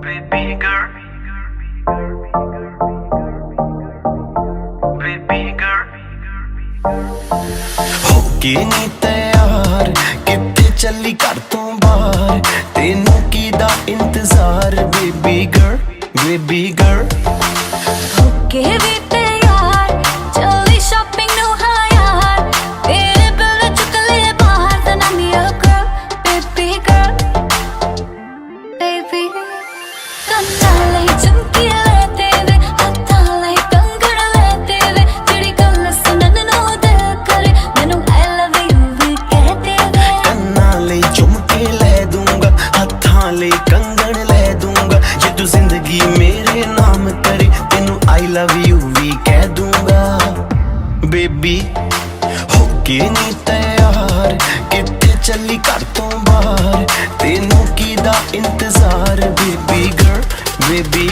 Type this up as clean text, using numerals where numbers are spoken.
Baby girl, baby girl, ਹੋ ਕੇ ਨੀ ਤਿਆਰ ਕਿੱਥੇ ਚੱਲੀ ਘਰ ਤੋਂ ਬਾਹਰ ਤੈਨੂੰ ਕੀ ਦਾ ਇੰਤਜ਼ਾਰ baby girl baby girl Okay, we tayar, chali shopping no hayar. Tere bella chukle bahar, then I'm your girl, baby girl, baby. Kanna lai chumki lete ve, hattha lai kangan lete ve. Jehdi gall sunan no dil kare, mainu I love you vi kehte ve. ਕੰਨਾਂ ਲਈ ਝੁਮਕੇ ਲੈ ਦੂੰਗਾ ਹੱਥਾਂ ਲਈ ਕੰਗਣ ਲੈ ਦੂੰਗਾ ਜੇ ਤੂੰ ਜ਼ਿੰਦਗੀ ਮੇਰੇ ਨਾਮ ਕਰੇ ਤੈਨੂੰ ਆਈ ਲਵ ਯੂ ਵੀ ਕਹਿ ਦੂੰਗਾ ਬੇਬੀ ਹੋ ਕੇ ਨੀ ਤਿਆਰ ਕਿੱਥੇ ਚੱਲੀ ਘਰ ਤੋਂ ਬਾਹਰ ਤੈਨੂੰ ਕੀ ਦਾ ਇੰਤਜ਼ਾਰ ਬੇਬੀ ਗਰਲ ਬੇਬੀ